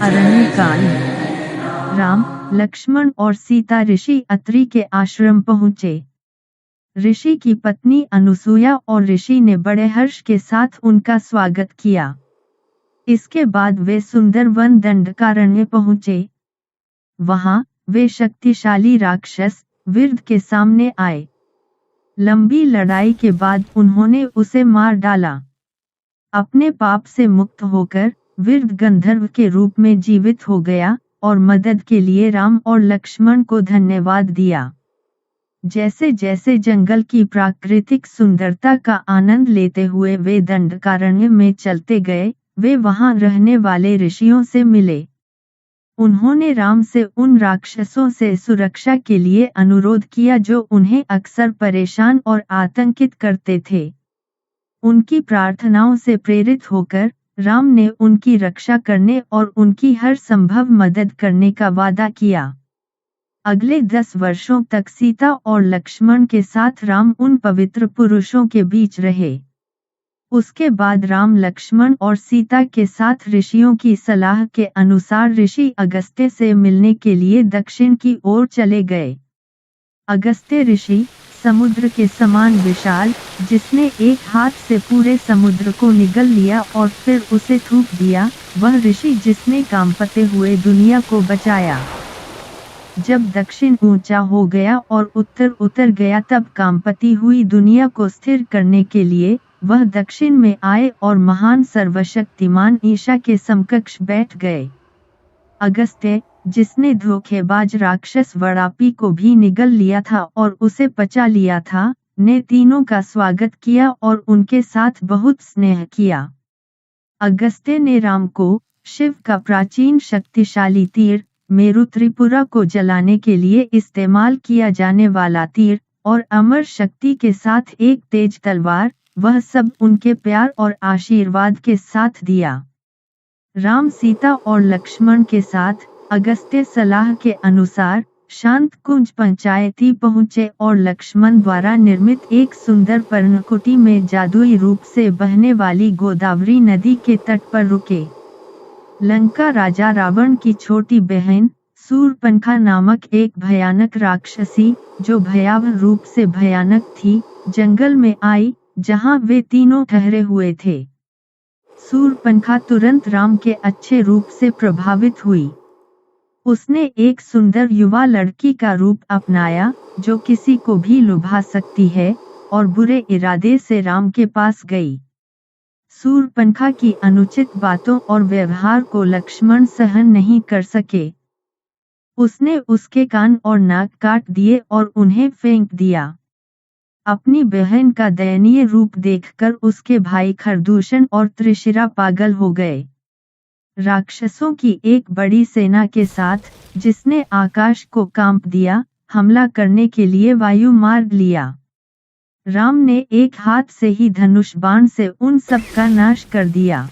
अरण्यकांड। राम, लक्ष्मण और सीता ऋषि अत्रि के आश्रम पहुँचे। ऋषि की पत्नी अनुसूया और ऋषि ने बड़े हर्ष के साथ उनका स्वागत किया। इसके बाद वे सुंदर वन दंडकारण्य पहुँचे। वहां वे शक्तिशाली राक्षस विरध के सामने आए। लंबी लड़ाई के बाद उन्होंने उसे मार डाला। अपने पाप से मुक्त होकर विरध गंधर्व के रूप में जीवित हो गया और मदद के लिए राम और लक्ष्मण को धन्यवाद दिया। जैसे जैसे जंगल की प्राकृतिक सुंदरता का आनंद लेते हुए वे दंडकारण्य में चलते गए, वे वहां रहने वाले ऋषियों से मिले। उन्होंने राम से उन राक्षसों से सुरक्षा के लिए अनुरोध किया जो उन्हें अक्सर परेशान और आतंकित करते थे। उनकी प्रार्थनाओं से प्रेरित होकर राम ने उनकी रक्षा करने और उनकी हर संभव मदद करने का वादा किया। अगले 10 वर्षों तक सीता और लक्ष्मण के साथ राम उन पवित्र पुरुषों के बीच रहे। उसके बाद राम लक्ष्मण और सीता के साथ ऋषियों की सलाह के अनुसार ऋषि अगस्त्य से मिलने के लिए दक्षिण की ओर चले गए। अगस्त्य ऋषि, समुद्र के समान विशाल, जिसने एक हाथ से पूरे समुद्र को निगल लिया और फिर उसे थूक दिया, वह ऋषि जिसने कांपते हुए दुनिया को बचाया। जब दक्षिण ऊंचा हो गया और उत्तर उतर गया तब कांपती हुई दुनिया को स्थिर करने के लिए वह दक्षिण में आए और महान सर्वशक्तिमान ईशा के समकक्ष बैठ गए। अगस्त्य, जिसने धोखेबाज राक्षस वरापी को भी निगल लिया था और उसे पचा लिया था, ने तीनों का स्वागत किया और उनके साथ बहुत स्नेह किया। अगस्त्य ने राम को शिव का प्राचीन शक्तिशाली तीर, मेरु त्रिपुरा को जलाने के लिए इस्तेमाल किया जाने वाला तीर, और अमर शक्ति के साथ एक तेज तलवार, वह सब उनके प्यार और आशीर्वाद के साथ दिया। राम सीता और लक्ष्मण के साथ अगस्त्य सलाह के अनुसार शांत कुंज पंचायती पहुँचे और लक्ष्मण द्वारा निर्मित एक सुंदर पर्णकुटी में जादुई रूप से बहने वाली गोदावरी नदी के तट पर रुके। लंका राजा रावण की छोटी बहन शूर्पणखा नामक एक भयानक राक्षसी, जो भयावह रूप से भयानक थी, जंगल में आई जहां वे तीनों ठहरे हुए थे। शूर्पणखा तुरंत राम के अच्छे रूप से प्रभावित हुई। उसने एक सुंदर युवा लड़की का रूप अपनाया जो किसी को भी लुभा सकती है, और बुरे इरादे से राम के पास गई। शूर्पणखा की अनुचित बातों और व्यवहार को लक्ष्मण सहन नहीं कर सके। उसने उसके कान और नाक काट दिए और उन्हें फेंक दिया। अपनी बहन का दयनीय रूप देखकर उसके भाई खरदूषण और त्रिशिरा पागल हो गए। राक्षसों की एक बड़ी सेना के साथ, जिसने आकाश को कांप दिया, हमला करने के लिए वायु मार्ग लिया। राम ने एक हाथ से ही धनुष बाण से उन सब का नाश कर दिया।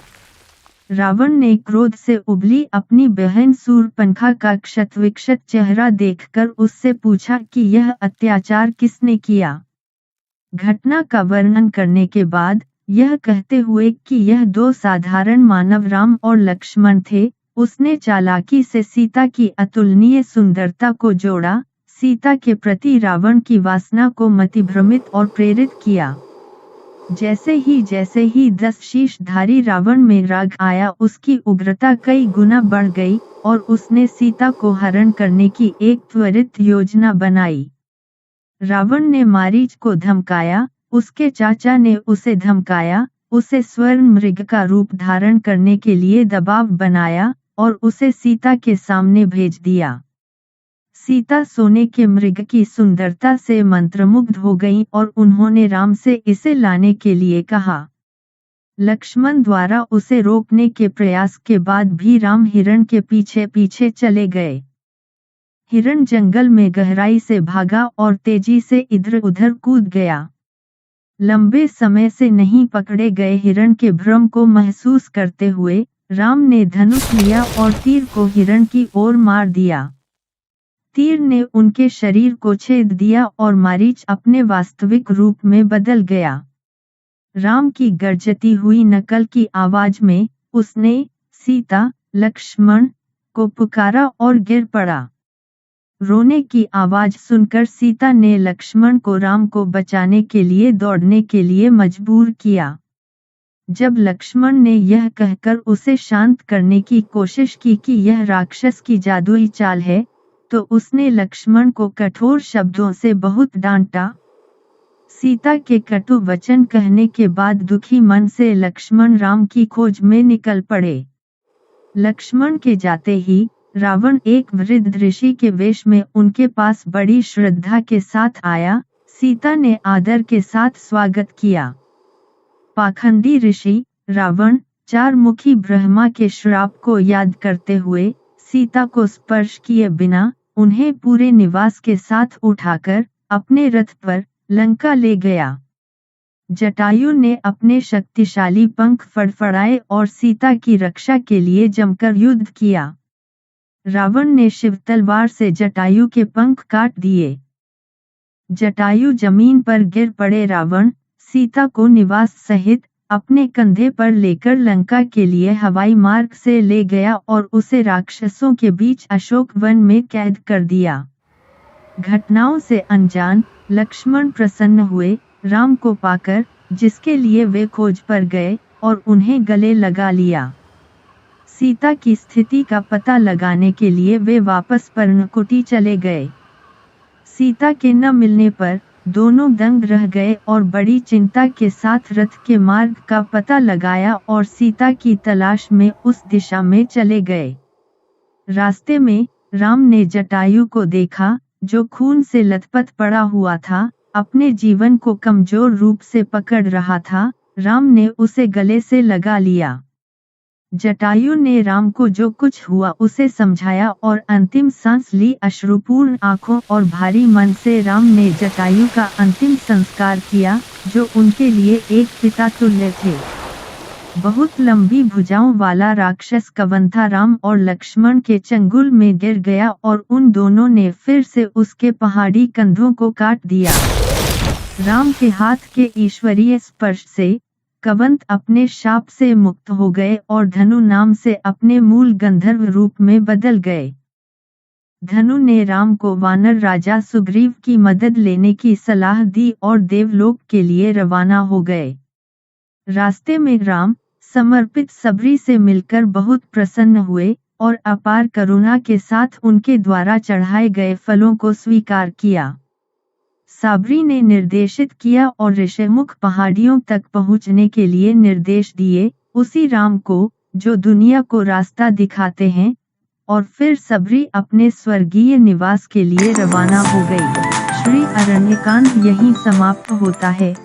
रावण ने क्रोध से उबली अपनी बहन शूर्पणखा का क्षतविक्षत चेहरा देखकर उससे पूछा कि यह अत्याचार किसने किया। घटना का वर्णन करने के बाद यह कहते हुए कि यह दो साधारण मानव राम और लक्ष्मण थे, उसने चालाकी से सीता की अतुलनीय सुंदरता को जोड़ा, सीता के प्रति रावण की वासना को मतिभ्रमित और प्रेरित किया। जैसे ही 10 शीशधारी रावण में राग आया, उसकी उग्रता कई गुना बढ़ गई और उसने सीता को हरण करने की एक त्वरित योजना बनाई। रावण ने मारीच को धमकाया, उसके चाचा ने उसे धमकाया, उसे स्वर्ण मृग का रूप धारण करने के लिए दबाव बनाया और उसे सीता के सामने भेज दिया। सीता सोने के मृग की सुंदरता से मंत्रमुग्ध हो गईं और उन्होंने राम से इसे लाने के लिए कहा। लक्ष्मण द्वारा उसे रोकने के प्रयास के बाद भी राम हिरण के पीछे पीछे चले गए। हिरण जंगल में गहराई से भागा और तेजी से इधर उधर कूद गया। लंबे समय से नहीं पकड़े गए हिरण के भ्रम को महसूस करते हुए राम ने धनुष लिया और तीर को हिरण की ओर मार दिया। तीर ने उनके शरीर को छेद दिया और मारीच अपने वास्तविक रूप में बदल गया। राम की गरजती हुई नकल की आवाज में उसने सीता, लक्ष्मण को पुकारा और गिर पड़ा। रोने की आवाज सुनकर सीता ने लक्ष्मण को राम को बचाने के लिए दौड़ने के लिए मजबूर किया। जब लक्ष्मण ने यह कहकर उसे शांत करने की कोशिश की कि यह राक्षस की जादुई चाल है, तो उसने लक्ष्मण को कठोर शब्दों से बहुत डांटा। सीता के कटु वचन कहने के बाद दुखी मन से लक्ष्मण राम की खोज में निकल पड़े। लक्ष्मण के जाते ही रावण एक वृद्ध ऋषि के वेश में उनके पास बड़ी श्रद्धा के साथ आया। सीता ने आदर के साथ स्वागत किया। पाखंडी ऋषि रावण चार मुखी ब्रह्मा के श्राप को याद करते हुए सीता को स्पर्श किए बिना उन्हें पूरे निवास के साथ उठाकर अपने रथ पर लंका ले गया। जटायु ने अपने शक्तिशाली पंख फड़फड़ाए और सीता की रक्षा के लिए जमकर युद्ध किया। रावण ने शिव तलवार से जटायु के पंख काट दिए। जटायु जमीन पर गिर पड़े। रावण सीता को निवास सहित अपने कंधे पर लेकर लंका के लिए हवाई मार्ग से ले गया और उसे राक्षसों के बीच अशोक वन में कैद कर दिया। घटनाओं से अनजान लक्ष्मण प्रसन्न हुए राम को पाकर, जिसके लिए वे खोज पर गए और उन्हें गले लगा लिया। सीता की स्थिति का पता लगाने के लिए वे वापस पर्णकुटी चले गए। सीता के न मिलने पर दोनों दंग रह गए और बड़ी चिंता के साथ रथ के मार्ग का पता लगाया और सीता की तलाश में उस दिशा में चले गए। रास्ते में राम ने जटायु को देखा, जो खून से लथपथ पड़ा हुआ था, अपने जीवन को कमजोर रूप से पकड़ रहा था। राम ने उसे गले से लगा लिया। जटायु ने राम को जो कुछ हुआ उसे समझाया और अंतिम सांस ली। अश्रुपूर्ण आंखों और भारी मन से राम ने जटायु का अंतिम संस्कार किया, जो उनके लिए एक पिता तुल्य थे। बहुत लंबी भुजाओं वाला राक्षस कवंथा राम और लक्ष्मण के चंगुल में गिर गया और उन दोनों ने फिर से उसके पहाड़ी कंधों को काट दिया। राम के हाथ के ईश्वरीय स्पर्श से कवंत अपने शाप से मुक्त हो गए और धनु नाम से अपने मूल गंधर्व रूप में बदल गए। धनु ने राम को वानर राजा सुग्रीव की मदद लेने की सलाह दी और देवलोक के लिए रवाना हो गए। रास्ते में राम समर्पित सबरी से मिलकर बहुत प्रसन्न हुए और अपार करुणा के साथ उनके द्वारा चढ़ाए गए फलों को स्वीकार किया। साबरी ने निर्देशित किया और ऋषिमुख पहाड़ियों तक पहुंचने के लिए निर्देश दिए, उसी राम को जो दुनिया को रास्ता दिखाते हैं, और फिर सबरी अपने स्वर्गीय निवास के लिए रवाना हो गई। श्री अरण्यकांड यहीं समाप्त होता है।